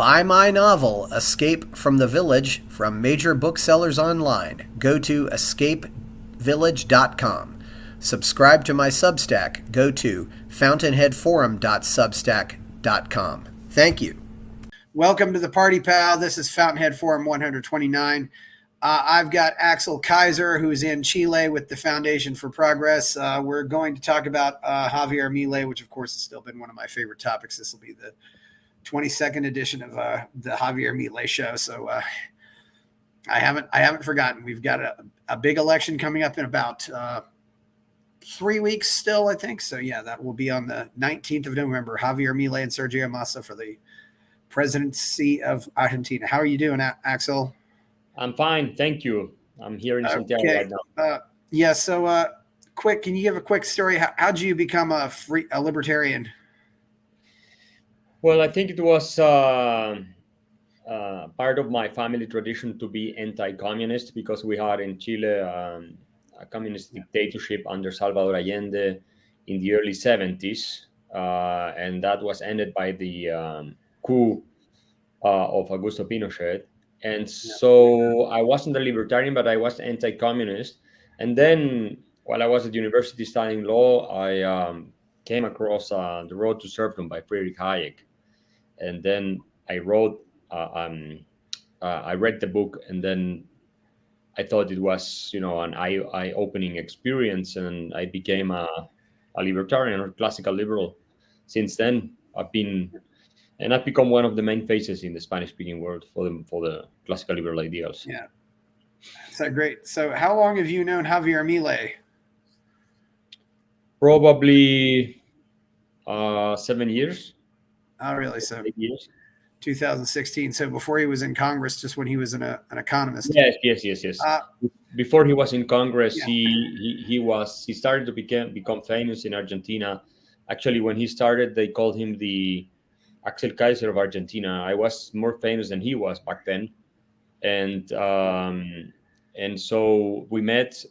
Buy my novel, Escape from the Village, from major booksellers online. Go to escapevillage.com. Subscribe to my Substack. Go to fountainheadforum.substack.com. Thank you. Welcome to the Party Pal. This is Fountainhead Forum 129. I've got Axel Kaiser, who's in Chile with the Foundation for Progress. We're going to talk about Javier Milei, which, of course, has still been one of my favorite topics. This will be the 22nd edition of the Javier Milei show. So I haven't forgotten. We've got a big election coming up in about 3 weeks still, I think. So, yeah, that will be on the 19th of November. Javier Milei and Sergio Massa for the presidency of Argentina. How are you doing, Axel? I'm fine, thank you. I'm here in Santiago right now. So quick, can you give a quick story? How'd you become a libertarian? Well, I think it was part of my family tradition to be anti-communist, because we had in Chile a communist dictatorship under Salvador Allende in the early 70s, and that was ended by the coup of Augusto Pinochet. And so I wasn't a libertarian, but I was anti-communist. And then while I was at university studying law, I came across The Road to Serfdom by Friedrich Hayek. And then I read the book, and then I thought it was, an eye-opening experience, and I became a libertarian or classical liberal. Since then, I've become one of the main faces in the Spanish-speaking world for the classical liberal ideals. Yeah, so great. So, how long have you known Javier Milei? Probably 7 years. Oh, really? So 8 years. 2016. So before he was in Congress, just when he was an economist. Yes. Before he was in Congress, he started to become famous in Argentina. Actually, when he started, they called him the Axel Kaiser of Argentina. I was more famous than he was back then, and so we met.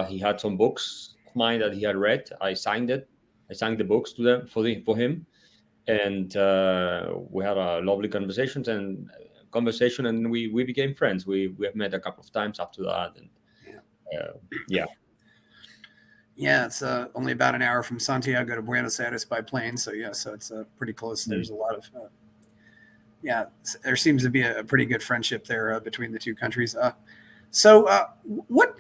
He had some books of mine that he had read. I signed it. I signed the books to them for him, and we had a lovely conversation, and we became friends. We have met a couple of times after that, and it's only about an hour from Santiago to Buenos Aires by plane. So so it's pretty close. There's a lot of there seems to be a pretty good friendship there between the two countries. So what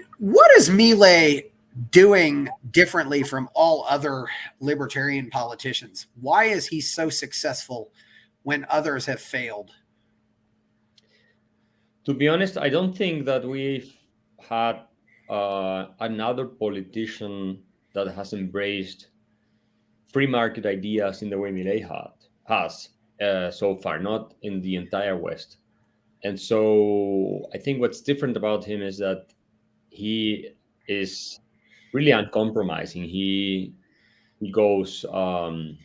is Milei doing differently from all other libertarian politicians? Why is he so successful when others have failed? To be honest, I don't think that we've had another politician that has embraced free market ideas in the way Milei has so far, not in the entire West. And so I think what's different about him is that he is really uncompromising. He goes, and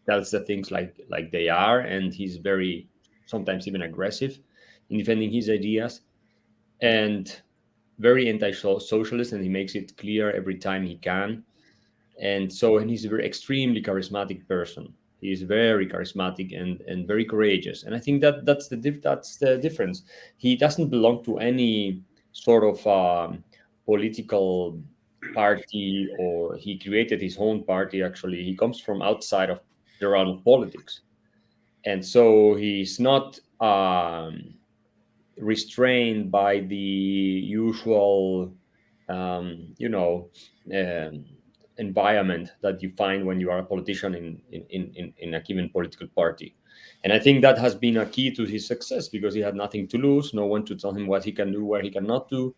tells the things like they are, and he's very, sometimes even aggressive in defending his ideas, and very anti-socialist, and he makes it clear every time he can. And he's a very extremely charismatic person. He's very charismatic and very courageous, and I think that's the difference. He doesn't belong to any sort of political party, or he created his own party. Actually, he comes from outside of the realm of politics, and so he's not restrained by the usual environment that you find when you are a politician in a given political party. And I think that has been a key to his success, because he had nothing to lose, no one to tell him what he can do, what he cannot do,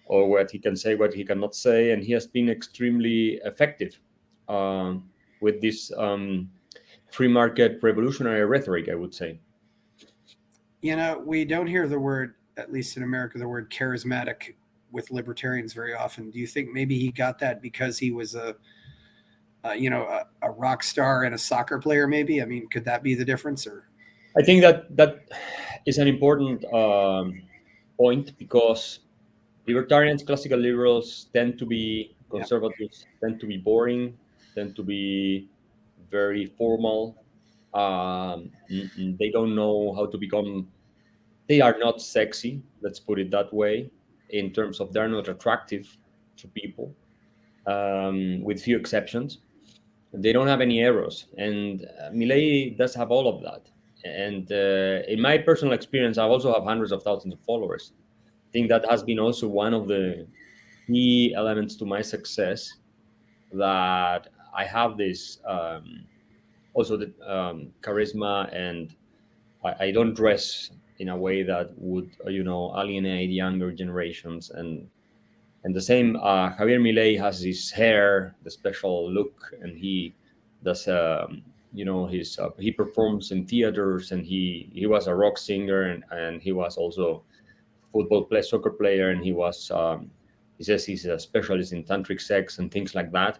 or what he can say, what he cannot say. And he has been extremely effective with this free market revolutionary rhetoric, I would say. We don't hear the word, at least in America, the word charismatic with libertarians very often. Do you think maybe he got that because he was a rock star and a soccer player? Maybe. I mean, could that be the difference? Or I think that is an important point, because libertarians, classical liberals, tend to be conservatives, tend to be boring, tend to be very formal, They don't know how to become. They are not sexy. Let's put it that way. In terms of they're not attractive to people, with few exceptions. They don't have any errors, and Milei does have all of that. And in my personal experience, I also have hundreds of thousands of followers. I think that has been also one of the key elements to my success, that I have this also the charisma, and I don't dress in a way that would alienate younger generations. And the same, Javier Milei has his hair, the special look, and he does his he performs in theaters, and he was a rock singer, and he was also soccer player, and he says he's a specialist in tantric sex and things like that.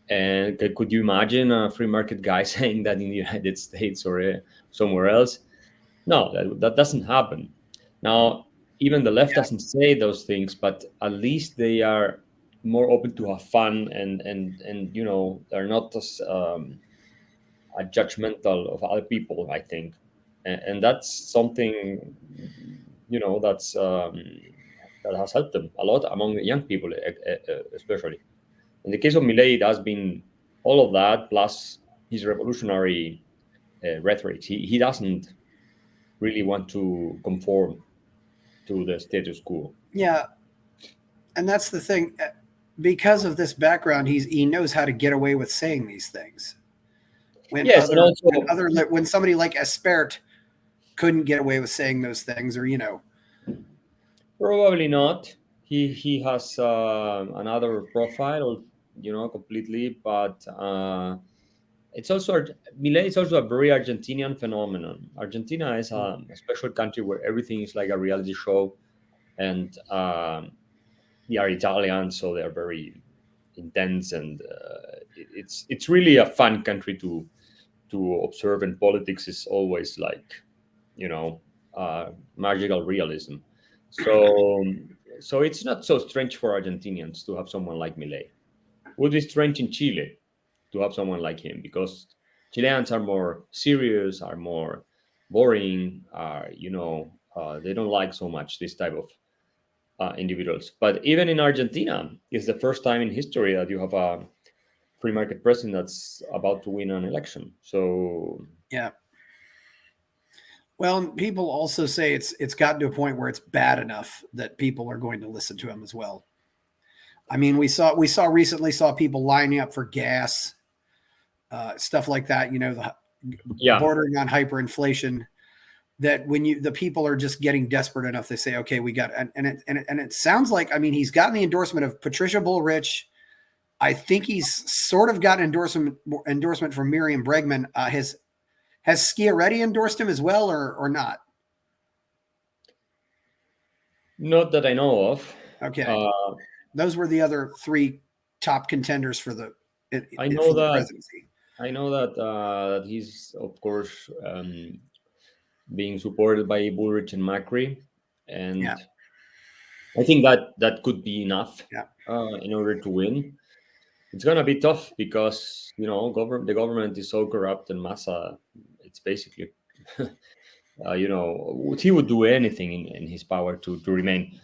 And could you imagine a free market guy saying that in the United States or somewhere else? No, that doesn't happen. Now, even the left doesn't say those things, but at least they are more open to have fun, and they're not as judgmental of other people, I think. And that's something that's that has helped them a lot among the young people, especially. In the case of Milei, it has been all of that plus his revolutionary rhetoric. He doesn't really want to conform to the status quo. Yeah, and that's the thing. Because of this background, he knows how to get away with saying these things. Yes, and also When somebody like Espert couldn't get away with saying those things, or probably not. He has another profile, completely. But it's also Milei is also a very Argentinian phenomenon. Argentina is a special country where everything is like a reality show, and they are Italian, so they are very intense, and it's really a fun country to observe. And politics is always like you know magical realism. So so it's not so strange for Argentinians to have someone like Milei. Would be strange in Chile to have someone like him, because Chileans are more serious, are more boring, are they don't like so much this type of individuals. But even in Argentina, it's the first time in history that you have a free market president that's about to win an election. So yeah. Well, people also say it's gotten to a point where it's bad enough that people are going to listen to him as well. I mean, we recently saw people lining up for gas, stuff like that. The yeah, bordering on hyperinflation. That when the people are just getting desperate enough, they say, okay, we got, and it sounds like, I mean, he's gotten the endorsement of Patricia Bullrich. I think he's sort of got endorsement from Miriam Bregman. Has Schiaretti endorsed him as well, or not? not that I know of. Okay, Uh, those were the other three top contenders for the I know that presidency. that he's of course being supported by Bullrich and Macri, Yeah, and I think that could be enough yeah, in order to win. It's gonna be tough because the government is so corrupt, and Massa, it's basically he would do anything in his power to remain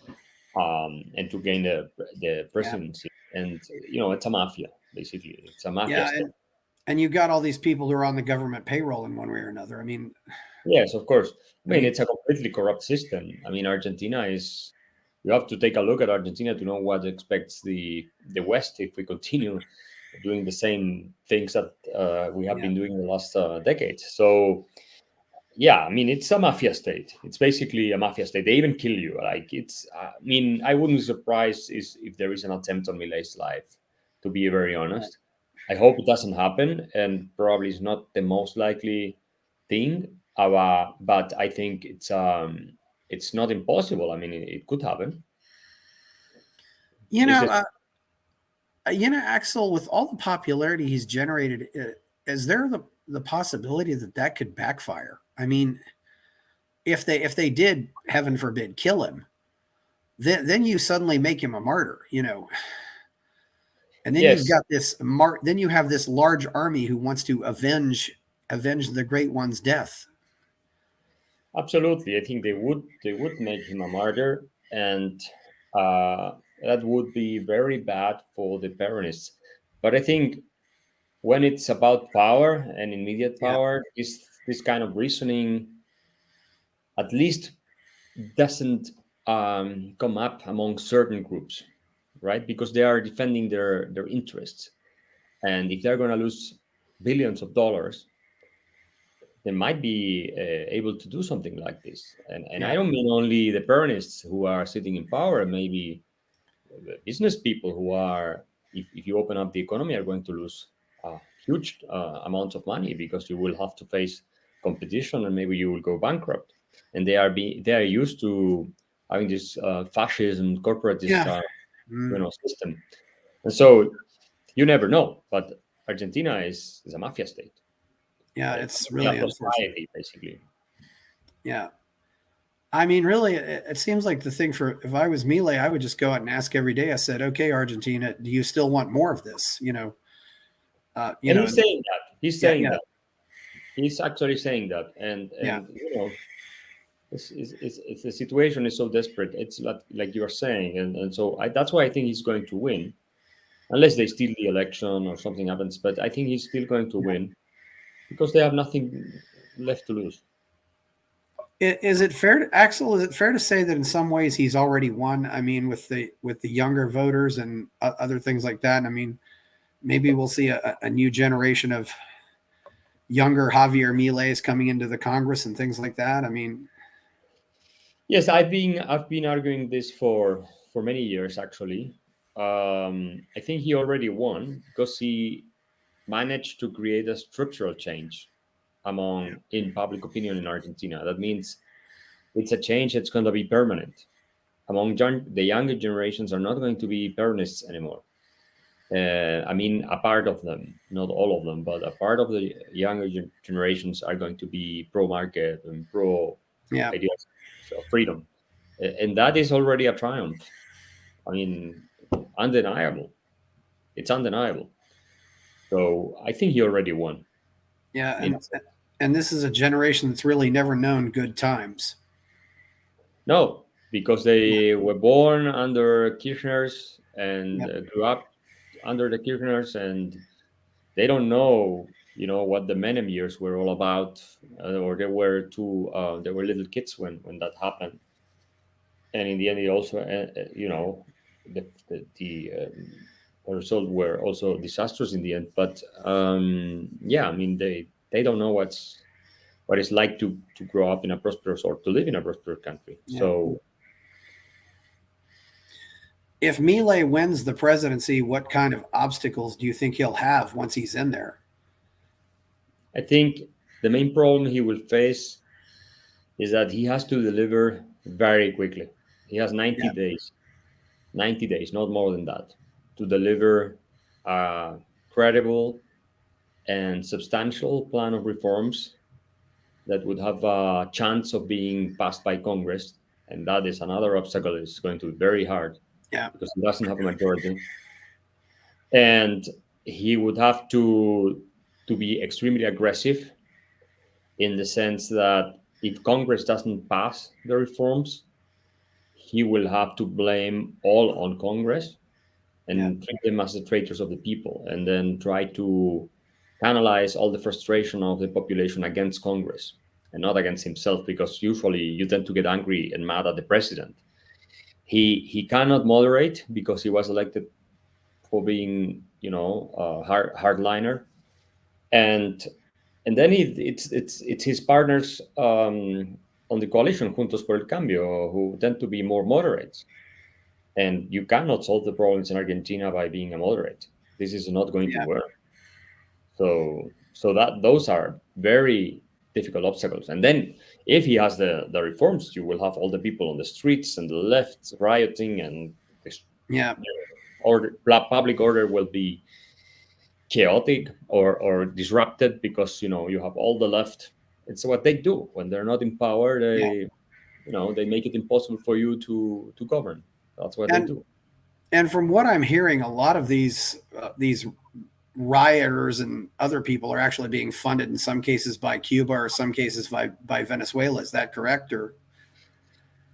and to gain the yeah, presidency. And it's a mafia, basically. It's a mafia yeah, state. and you got all these people who are on the government payroll in one way or another. Yes, of course. I I mean, mean, it's a completely corrupt system. I mean, Argentina is. You have to take a look at Argentina to know what expects the West if we continue doing the same things that we have yeah, been doing in the last decades. So yeah, I mean, it's a mafia state. It's basically a mafia state. They even kill you. Like it's. I mean, I wouldn't be surprised if there is an attempt on Milei's life. To be very right. honest, I hope it doesn't happen, and probably is not the most likely thing. But I think it's not impossible. I mean, it could happen. You It's know, just uh, Axel, with all the popularity he's generated, is there the possibility that could backfire? I mean, if they did, heaven forbid, kill him, then you suddenly make him a martyr, and then you've yes, got then you have this large army who wants to avenge avenge the great one's death. Absolutely, I think they would make him a martyr, and that would be very bad for the Peronists. But I think when it's about power and immediate Yeah, power, this kind of reasoning at least doesn't come up among certain groups, right? Because they are defending their interests, and if they're going to lose billions of dollars, they might be able to do something like this. And I yeah, don't mean only the Peronists who are sitting in power, maybe business people who are, if you open up the economy, are going to lose huge amounts of money because you will have to face competition and maybe you will go bankrupt. And they are used to having this fascism, corporatist, yeah. Mm, system. And so you never know. But Argentina is a mafia state, yeah, a it's really mafia unfortunate. society, basically. Yeah. I mean, really, it seems like the thing for if I was Milei, I would just go out and ask every day. I said, "Okay, Argentina, do you still want more of this?" And he's saying that. He's yeah, saying yeah, that. He's actually saying that. yeah, And the situation is so desperate. It's like you are saying, and so that's why I think he's going to win, unless they steal the election or something happens. But I think he's still going to yeah. win because they have nothing left to lose. Is it fair, to, Axel? Is it fair to say that in some ways he's already won? I mean, with the younger voters and other things like that. I mean, maybe we'll see a new generation of younger Javier Mileis coming into the Congress and things like that. I mean, Yes, I've been arguing this for many years actually. I think he already won because he managed to create a structural change among in public opinion in Argentina. That means it's a change that's going to be permanent. Among the younger generations are not going to be Peronists anymore. I mean, a part of them, not all of them, but a part of the younger generations are going to be pro-market and pro yeah, ideas of freedom, and that is already a triumph. I mean, undeniable. It's undeniable. So I think he already won. yeah, In and this is a generation that's really never known good times. No, because Yeah, they were born under Kirchner's and yeah, grew up under the Kirchners, and they don't know, what the Menem years were all about, or they were little kids when that happened, and in the end, it also, the results were also disastrous in the end. But yeah, I mean, they don't know what it's like to grow up in a prosperous or to live in a prosperous country. yeah. So If Milei wins the presidency, what kind of obstacles do you think he'll have once he's in there? I think the main problem he will face is that he has to deliver very quickly. He has Yeah, 90 days, not more than that, to deliver a credible and substantial plan of reforms that would have a chance of being passed by Congress. And that is another obstacle. It's going to be very hard yeah, because he doesn't have a majority. And he would have to be extremely aggressive in the sense that if Congress doesn't pass the reforms, he will have to blame all on Congress yeah, and treat them as the traitors of the people, and then try to canalize all the frustration of the population against Congress and not against himself, because usually you tend to get angry and mad at the president. He cannot moderate because he was elected for being, a hardliner, and then it's his partners on the coalition Juntos por el Cambio who tend to be more moderates, and you cannot solve the problems in Argentina by being a moderate. This is not going to yeah. work. So that those are very difficult obstacles. And then if he has the reforms, you will have all the people on the streets and the left rioting, and this Yeah. public order will be chaotic or disrupted because you have all the left. It's what they do when they're not in power. Yeah. They make it impossible for you to govern. That's what they And do. and from what I'm hearing, a lot of these rioters and other people are actually being funded in some cases by Cuba or some cases by Venezuela. Is that correct? Or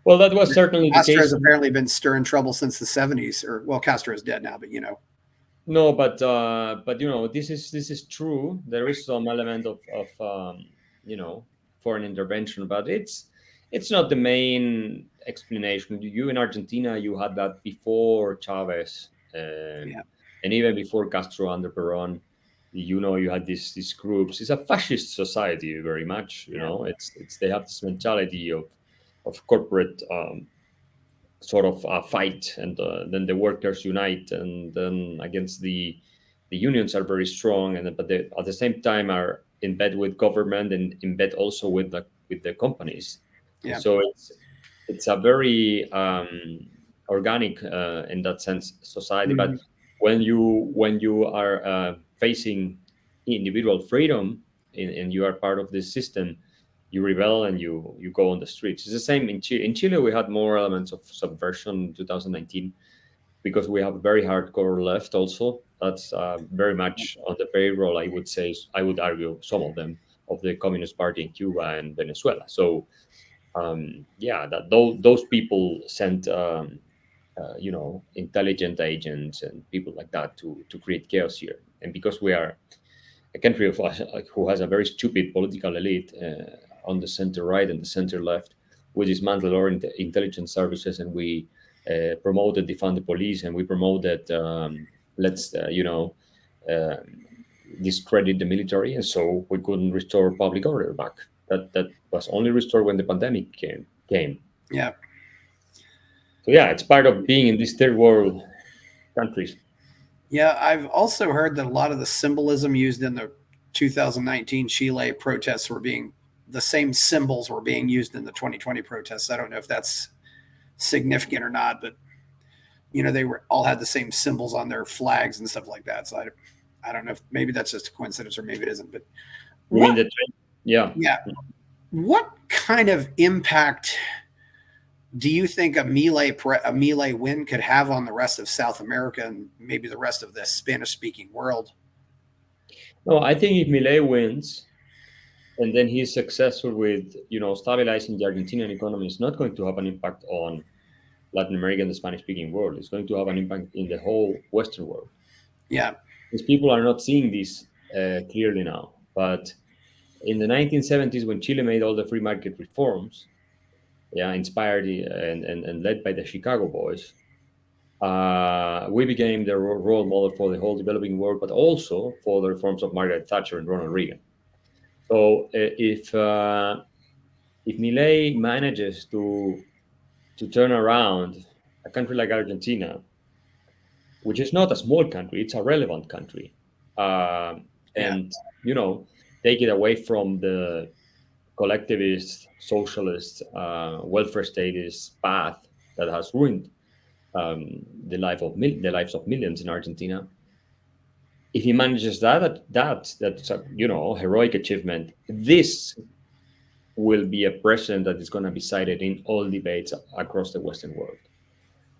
Well, that was certainly the Castro case. has apparently been stirring trouble since the 70s, or well, Castro is dead now, but No, but this is true. There is some element of foreign intervention, but it's not the main explanation. You in Argentina, you had that before Chavez, yeah, and even before Castro under Peron. You had these groups. It's a fascist society, very much. yeah, It's they have this mentality of corporate sort of fight, and then the workers unite, and then against the unions are very strong, and but they, at the same time, are in bed with government and in bed also with the companies, and yeah. so it's a very organic in that sense society. Mhm. But when you are facing individual freedom, and you are part of this system, you rebel and you go on the streets. It's the same in Chile. In Chile, we had more elements of subversion in 2019 because we have a very hardcore left also. That's very much on the payroll, I would say. I would argue some of them of the Communist Party in Cuba and Venezuela. So yeah, that those people sent intelligent agents and people like that to create chaos here. And because we are a country of who has a very stupid political elite on the center right and the center left, we dismantled our intelligence services, and we promoted defund the police, and we promoted let's uh, discredit the military, and so we couldn't restore public order back. That was only restored when the pandemic came. Yeah. So yeah, it's part of being in these third world countries. Yeah, I've also heard that a lot of the symbolism used in the 2019 Chile protests were being the same symbols were being used in the 2020 protests. I don't know if that's significant or not, but they were all had the same symbols on their flags and stuff like that. So I don't know if maybe that's just a coincidence or maybe it isn't. But You mean what? the yeah. Yeah, what kind of impact do you think a Milei win could have on the rest of South America and maybe the rest of the Spanish speaking world? No, I think if Milei wins and then he's successful with stabilizing the Argentinian economy, it's not going to have an impact on Latin America and the Spanish speaking world. It's going to have an impact in the whole Western world. Yeah, Because people are not seeing this clearly now. But in the 1970s, when Chile made all the free market reforms, yeah, inspired and led by the Chicago boys, we became the role model for the whole developing world, but also for the reforms of Margaret Thatcher and Ronald Reagan. So if Milei manages to turn around a country like Argentina, which is not a small country, it's a relevant country, uh, yeah, and take it away from the collectivist, socialist, welfare statist path that has ruined the lives of millions in Argentina. If he manages that's a heroic achievement. This will be a president that is going to be cited in all debates across the Western world.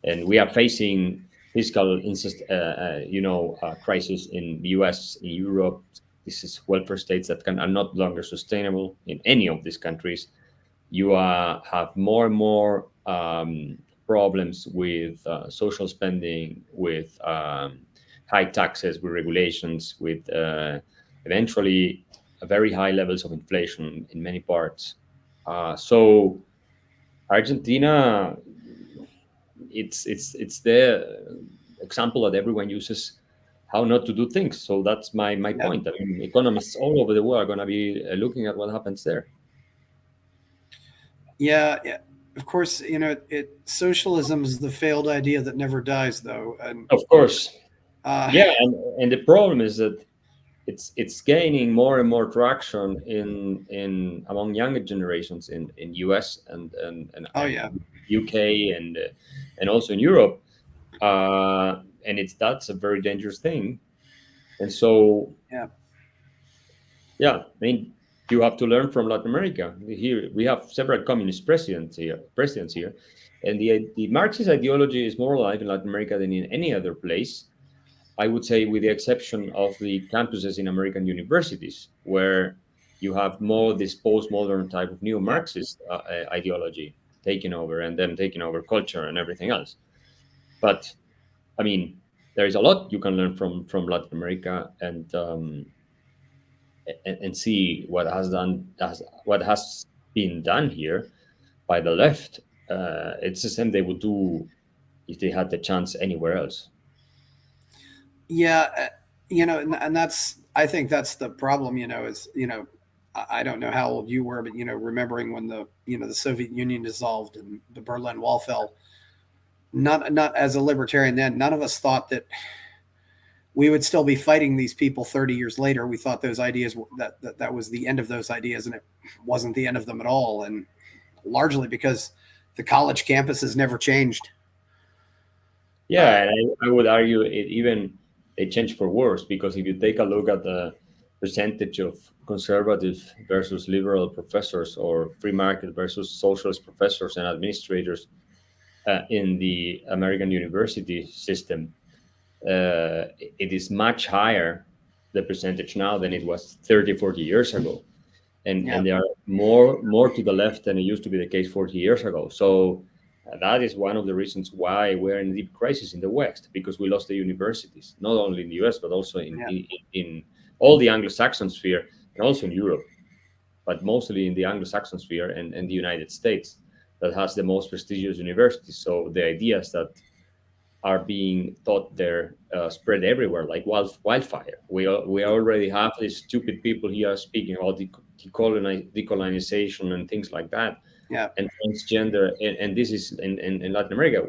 And we are facing fiscal crisis in the U.S., in Europe. This is welfare states that are not longer sustainable in any of these countries. You have more and more problems with social spending, with high taxes, with regulations, with eventually very high levels of inflation in many parts. So Argentina, it's the example that everyone uses how not to do things. So that's my yeah, point. I mean, economists all over the world are going to be looking at what happens there. yeah, yeah. Of course, socialism is the failed idea that never dies, though, and Of course, uh, yeah, and the problem is that it's gaining more and more traction in among younger generations in US oh and yeah, UK and also in Europe, and that's a very dangerous thing. And so yeah, yeah, I mean, you have to learn from Latin America. Here we have several communist presidents here, and the Marxist ideology is more alive in Latin America than in any other place. I would say, with the exception of the campuses in American universities, where you have more this postmodern type of Yeah. neo-Marxist ideology taking over, and then taking over culture and everything else. But I mean, there is a lot you can learn from Latin America, and see what has been done here by the left. It's the same they would do if they had the chance anywhere else. Yeah, and that's, I think that's the problem. Is I don't know how old you were, but remembering when the Soviet Union dissolved and the Berlin Wall fell. Not as a libertarian then, none of us thought that we would still be fighting these people 30 years later. We thought those ideas that was the end of those ideas, and it wasn't the end of them at all. And largely because the college campus has never changed. Uh, Yeah, and I would argue it even they changed for worse, because if you take a look at the percentage of conservative versus liberal professors, or free market versus socialist professors and administrators in the American university system, it is much higher, the percentage now, than it was 30, 40 years ago. yeah, And they are more to the left than it used to be the case 40 years ago. So that is one of the reasons why we're in deep crisis in the West, because we lost the universities, not only in the US, but also yeah, in all the Anglo-Saxon sphere, and also in Europe, but mostly in the Anglo-Saxon sphere, and the United States, that has the most prestigious universities. So the ideas that are being taught there spread everywhere like wildfire. We already have these stupid people here speaking about decolonization and things like that, yeah, and transgender, and this is in Latin America.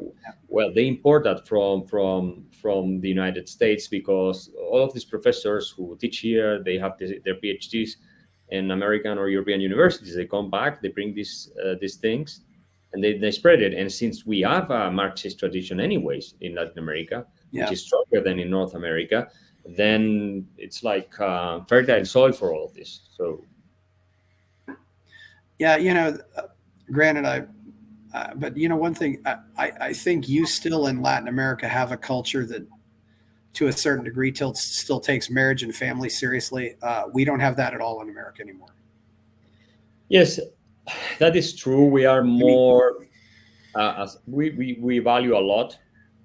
Well, they import that from the United States, because all of these professors who teach here, they have their PhDs in American or European universities. They come back, they bring these things, and they spread it. And since we have a Marxist tradition anyways in Latin America, which yeah, is stronger than in North America, then it's like fertile soil for all of this. So yeah. Granted, but one thing, I think you still in Latin America have a culture that, to a certain degree, still takes marriage and family seriously. We don't have that at all in America anymore. yes, that is true. We are I mean, more as we value a lot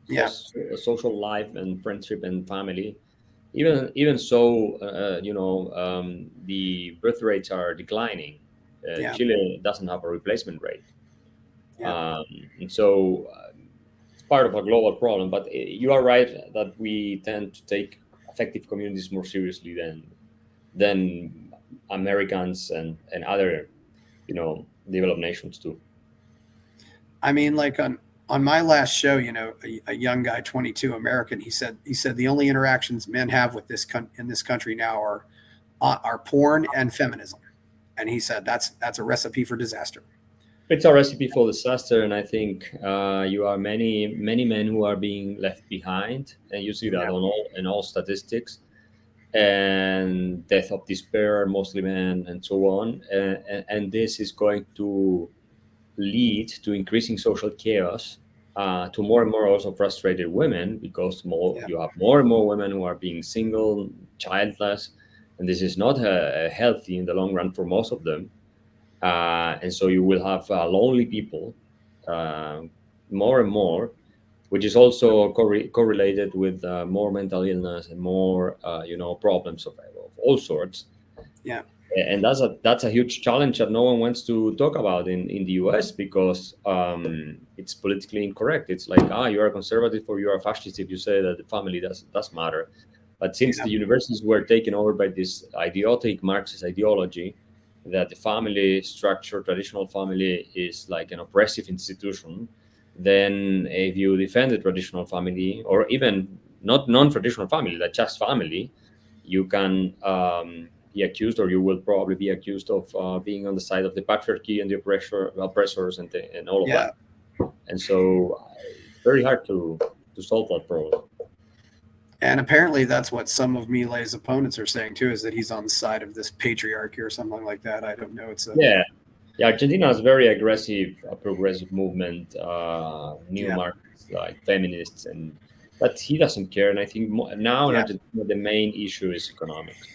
yeah, social life and friendship and family. Even so, the birth rates are declining. yeah, Chile doesn't have a replacement rate, yeah. um, and so it's part of a global problem. But you are right that we tend to take affective communities more seriously than Americans and other developed nations do. I mean, like on my last show, a young guy, 22, American, he said the only interactions men have with in this country now are porn and feminism, and he said that's a recipe for disaster. It's a recipe for disaster, and I think you are many men who are being left behind, and you see that Yeah, on all statistics, and death of despair, mostly men, and so on, and this is going to lead to increasing social chaos, to more and more also frustrated women, because yeah, you have more and more women who are being single, childless, and this is not healthy in the long run for most of them. And so you will have lonely people, uh, more and more, which is also correlated with more mental illness and more problems of all sorts. yeah, And that's a huge challenge that no one wants to talk about in the US, because it's politically incorrect. It's like, you are a conservative or you are a fascist if you say that the family does matter. But since yeah, the universities were taken over by this idiotic Marxist ideology, that the family structure, traditional family, is like an oppressive institution, then if you defend the traditional family, or even not non-traditional family, like just family, you can be accused, or you will probably be accused of being on the side of the patriarchy and the oppressors, and all of yeah. that. And so it's very hard to solve that problem. And apparently, that's what some of Milei's opponents are saying too, is that he's on the side of this patriarchy or something like that. I don't know. It's a Yeah, yeah. Argentina has very aggressive, progressive movement, new yeah, markets like feminists, but he doesn't care. And I think now in Yeah. Argentina, the main issue is economics.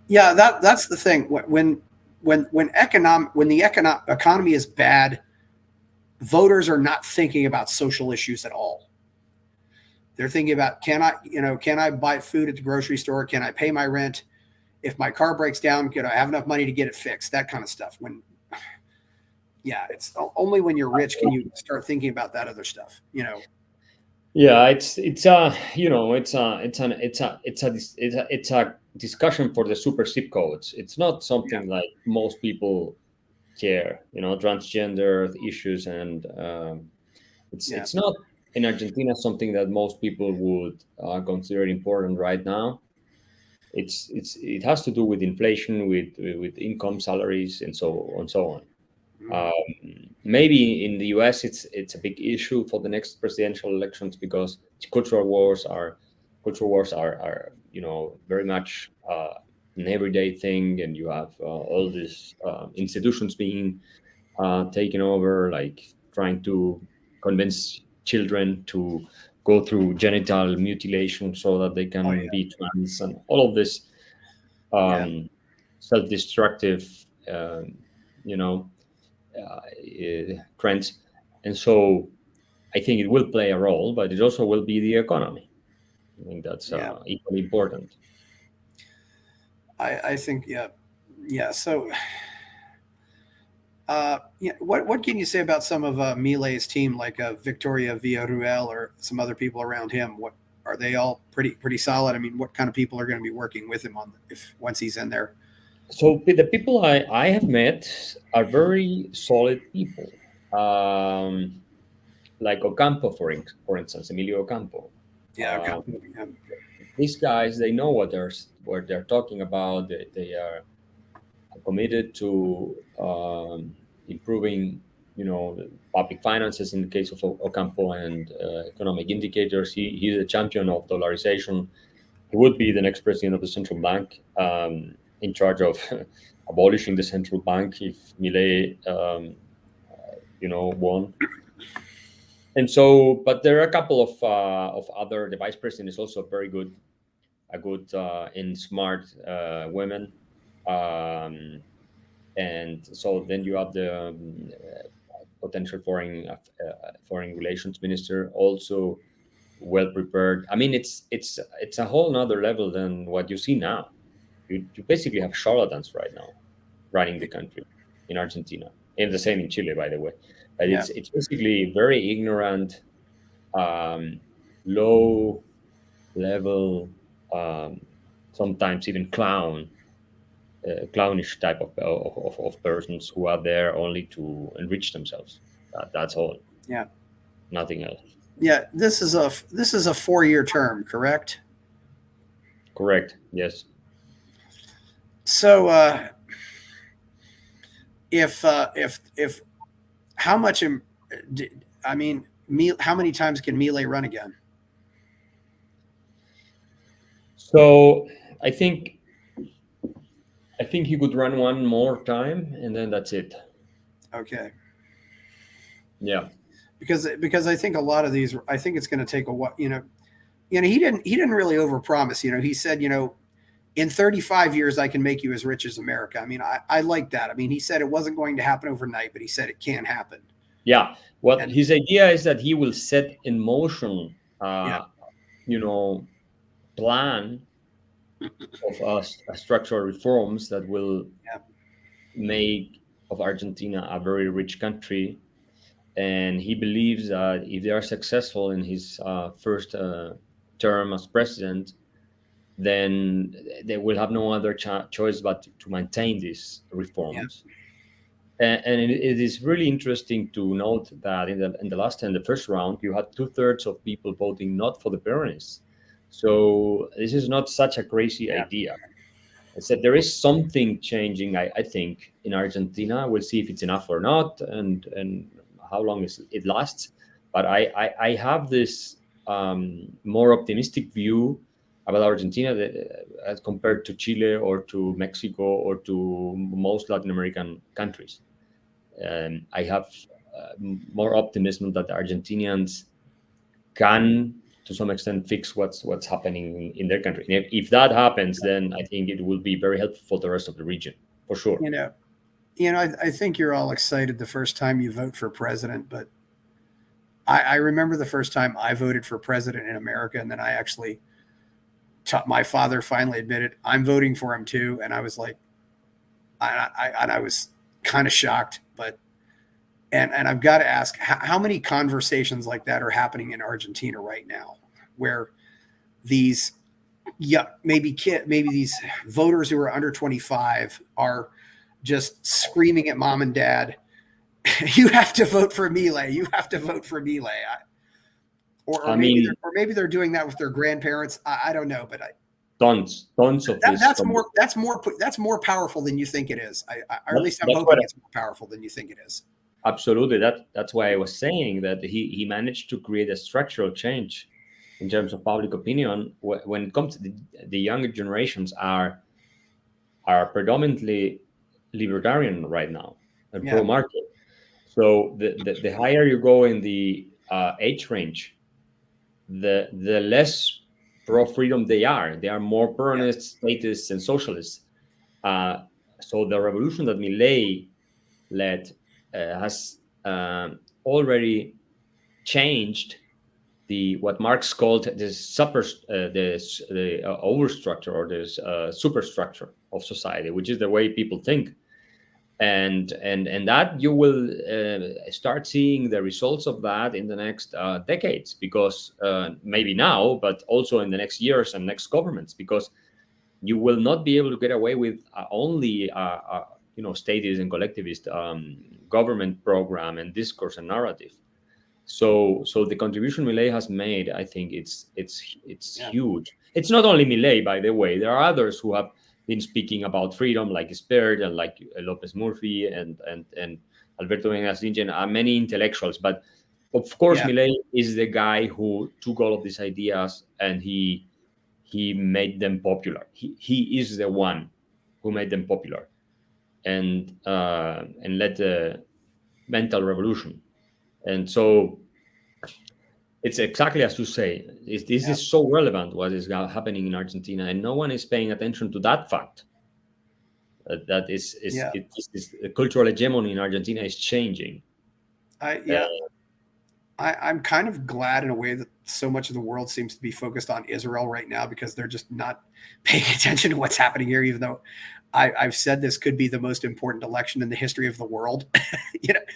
Yeah, that's the thing. When the economy is bad, voters are not thinking about social issues at all. They're thinking about, can I buy food at the grocery store? Can I pay my rent? If my car breaks down, can I have enough money to get it fixed? That kind of stuff. It's only when you're rich can you start thinking about that other stuff. Yeah, it's a discussion for the super zip codes. It's not something like most people care. Transgender issues, and it's not in Argentina something that most people would consider important right now. It has to do with inflation, with income, salaries, and so on. Maybe in the US it's a big issue for the next presidential elections, because cultural wars are very much an everyday thing, and you have all these institutions being taken over, like trying to convince children to go through genital mutilation so that they can be trans, and all of this self-destructive you know trends. And so I think it will play a role, but it also will be the economy. I think that's equally important. I think, yeah. So, what can you say about some of Milei's team, like Victoria Villarreal or some other people around him? What are they all pretty solid? I mean, what kind of people are going to be working with him if once he's in there? So the people I have met are very solid people. Like Ocampo, for instance, Emilio Ocampo. Yeah, okay. These guys, they know what they're talking about. They are committed to improving, the public finances in the case of Ocampo, and economic indicators. He's a champion of dollarization. He would be the next president of the central bank, in charge of abolishing the central bank if Milei, won. And so, but there are a couple of other. The vice president is also a good and smart women. And so then you have the potential foreign relations minister, also well prepared. I mean, it's a whole nother level than what you see now. You basically have charlatans right now running the country in Argentina, and the same in Chile, by the way. But it's basically very ignorant, low level, sometimes even clownish type of persons who are there only to enrich themselves. That's all. Yeah. Nothing else. Yeah. This is a 4-year term, correct? Correct. Yes. So, if how much? I mean, how many times can Milei run again? So I think he could run one more time, and then that's it. Okay. Yeah. Because I think a lot of these, I think it's going to take a while. He didn't really overpromise. He said, in 35 years I can make you as rich as America. I mean, I like that. I mean, he said it wasn't going to happen overnight, but he said it can happen. Yeah. His idea is that he will set in motion, plan of structural reforms that will make of Argentina a very rich country. And he believes that if they are successful in his first term as president, then they will have no other choice but to maintain these reforms. And it is really interesting to note that in the first round, you had 2/3 of people voting not for the Peronists. So this is not such a crazy idea. I said there is something changing, I think, in Argentina. We'll see if it's enough or not, and how long it lasts. But I have this more optimistic view about Argentina as compared to Chile or to Mexico or to most Latin American countries. I have more optimism that the Argentinians can to some extent fix what's happening in their country. And if that happens, then I think it will be very helpful for the rest of the region, for sure. I think you're all excited the first time you vote for president, but I remember the first time I voted for president in America, and then I actually my father finally admitted I'm voting for him too, and I was like, I was kind of shocked, but and I've got to ask, how many conversations like that are happening in Argentina right now, where these maybe these voters who are under 25 are just screaming at mom and dad, you have to vote for Milei. You have to vote for Milei. Or maybe they're doing that with their grandparents. I don't know, but tons of this. That's more powerful than you think it is. Or at least I'm hoping it's more powerful than you think it is. Absolutely. That's why I was saying that he managed to create a structural change in terms of public opinion. When it comes to the younger generations are predominantly libertarian right now and pro-market. So the higher you go in the age range, the less pro-freedom they are. They are more Peronist, statists, and socialists. So the revolution that Milei led has already changed what Marx called the overstructure or this superstructure of society, which is the way people think. And that you will start seeing the results of that in the next decades, because maybe now, but also in the next years and next governments, because you will not be able to get away with only statist and collectivist government program and discourse and narrative. So the contribution Milei has made, I think it's huge. It's not only Milei, by the way. There are others who have been speaking about freedom, like Spert and like Lopez Murphy and Alberto Venegas and many intellectuals. But of course, Milei is the guy who took all of these ideas and he made them popular. He is the one who made them popular and led the mental revolution. And so it's exactly as you say. This is so relevant what is happening in Argentina, and no one is paying attention to that fact. That is the cultural hegemony in Argentina is changing. I'm kind of glad in a way that so much of the world seems to be focused on Israel right now, because they're just not paying attention to what's happening here, even though I've said this could be the most important election in the history of the world,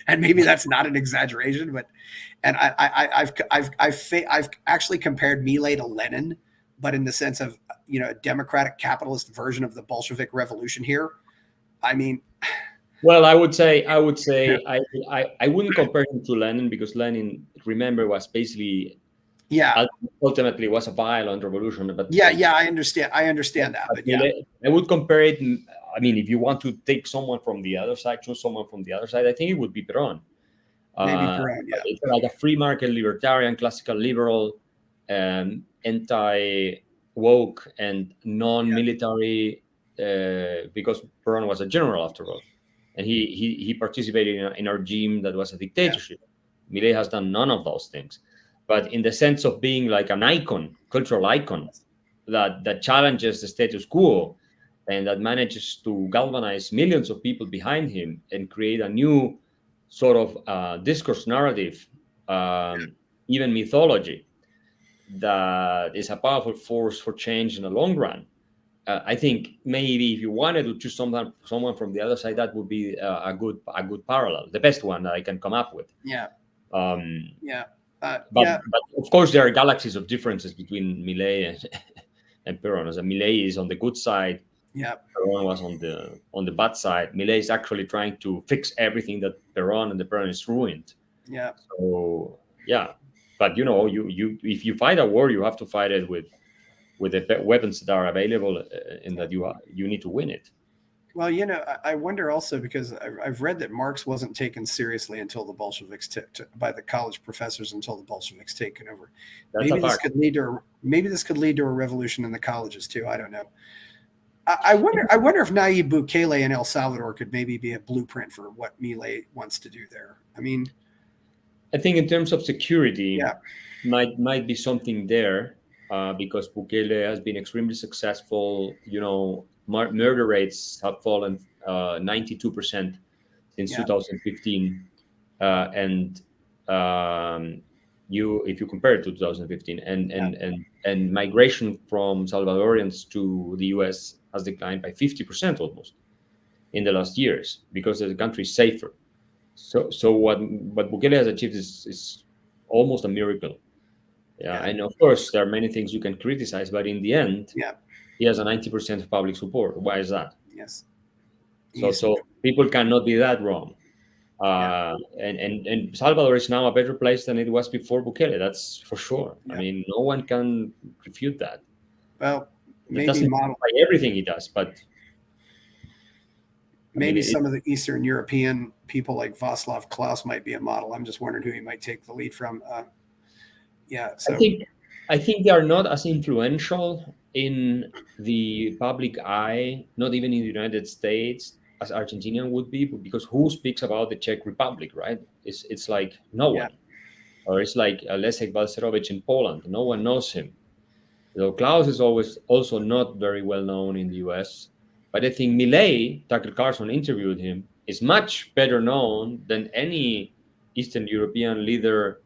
and maybe that's not an exaggeration, but I've actually compared Milei to Lenin, but in the sense of a democratic capitalist version of the Bolshevik Revolution here. I mean, well, I would say I wouldn't compare him to Lenin, because Lenin, remember, was basically ultimately was a violent revolution. But I understand that. But I would compare it. I mean, if you want to take someone from the other side, choose someone from the other side, I think it would be Perón. Maybe Perón, It's like a free market libertarian, classical liberal, anti-woke and non-military, because Perón was a general after all. And he participated in a regime that was a dictatorship. Milei has done none of those things. But in the sense of being like an icon, cultural icon, that challenges the status quo and that manages to galvanize millions of people behind him and create a new sort of discourse narrative, even mythology, that is a powerful force for change in the long run. I think maybe if you wanted to choose someone from the other side, that would be a good parallel, the best one that I can come up with. But of course, there are galaxies of differences between Milei and Perón. As Milei is on the good side, Perón was on the bad side. Milei is actually trying to fix everything that Perón and the Peronists ruined. So but you if you fight a war, you have to fight it with the weapons that are available, and that you need to win it. Well, I wonder also, because I've read that Marx wasn't taken seriously until the Bolsheviks by the college professors until the Bolsheviks taken over. Maybe this could lead to a revolution in the colleges too. I don't know. I wonder if Nayib Bukele in El Salvador could maybe be a blueprint for what Milei wants to do there. I mean, I think in terms of security, might be something there, because Bukele has been extremely successful. Murder rates have fallen 92% since Yeah. 2015, and if you compare it to 2015, and migration from Salvadorians to the U.S. has declined by 50% almost in the last years, because the country is safer. So what Bukele has achieved is almost a miracle. Yeah, Yeah. and of course there are many things you can criticize, but in the end, Yeah. he has a 90% of public support. Why is that? Yes. So He's, so people cannot be that wrong. yeah. And Salvador is now a better place than it was before Bukele. That's for sure. I Yeah. mean, no one can refute that. Well, It maybe doesn't model, justify everything he does, but I mean, maybe some of the Eastern European people like Václav Klaus might be a model. I'm just wondering who he might take the lead from. Yeah. I So, think I think they are not as influential in the public eye, not even in the United States, as Argentinian would be, because who speaks about the Czech Republic, right? It's like no yeah. one, or it's like Leszek Balcerowicz in Poland. No one knows him. So Klaus is always also not very well known in the U.S. But I think Milei, Tucker Carlson interviewed him, is much better known than any Eastern European leader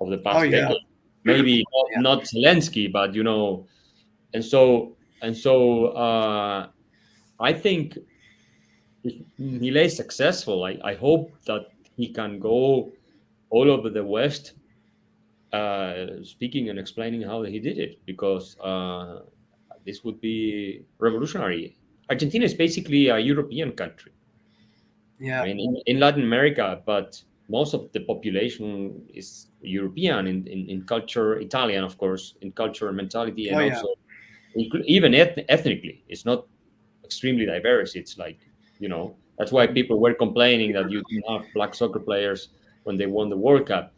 of the Oh, past yeah. decade. Maybe Yeah. not Zelensky, but and so I think if Milei is successful, I hope that he can go all over the West, speaking and explaining how he did it, because this would be revolutionary. Argentina is basically a European country. I Yeah. mean, in Latin America, but most of the population is European in culture, Italian, of course, in culture and mentality, Oh, and yeah. also even ethnically. It's not extremely diverse. It's like, that's why people were complaining that you didn't have black soccer players when they won the World Cup,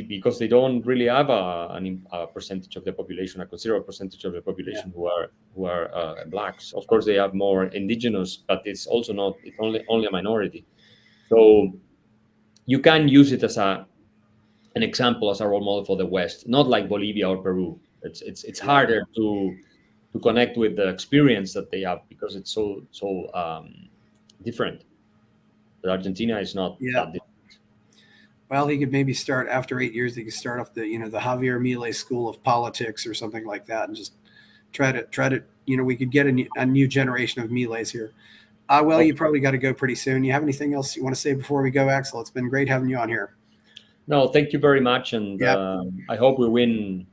because they don't really have a percentage of the population, a considerable percentage of the Yeah. population who are blacks. Of course, they have more indigenous, but it's also not. It's only a minority. So you can use it as an example, as a role model for the West, not like Bolivia or Peru. It's Yeah. harder to connect with the experience that they have, because it's so different. But Argentina is not Yeah. that different. Well, he could maybe start after 8 years. He could start off the Javier Milei School of Politics or something like that, and just try to. We could get a new generation of Mileis here. Well, you probably got to go pretty soon. You have anything else you want to say before we go, Axel? It's been great having you on here. No, thank you very much, and Yeah. I hope we win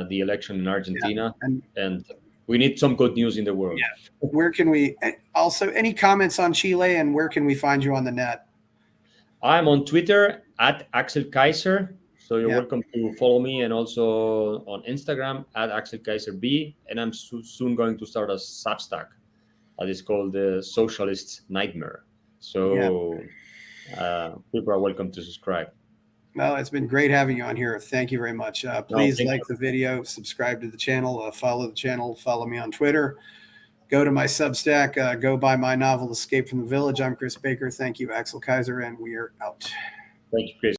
the election in Yeah. Argentina, And and we need some good news in the world. yeah, where can we also any comments on Chile, and where can we find you on the net? I'm on Twitter at Axel Kaiser, so you're Yeah. welcome to follow me, and also on Instagram at Axel Kaiser B. And I'm soon going to start a Substack that is called the Socialist Nightmare. Yeah. So people are welcome to subscribe. Well, it's been great having you on here. Thank you very much. No, Please thank like you. the video, subscribe to the channel, follow the channel, follow me on Twitter. Go to my Substack, go buy my novel, Escape from the Village. I'm Chris Baker. Thank you, Axel Kaiser, and we are out. Thank you, Chris.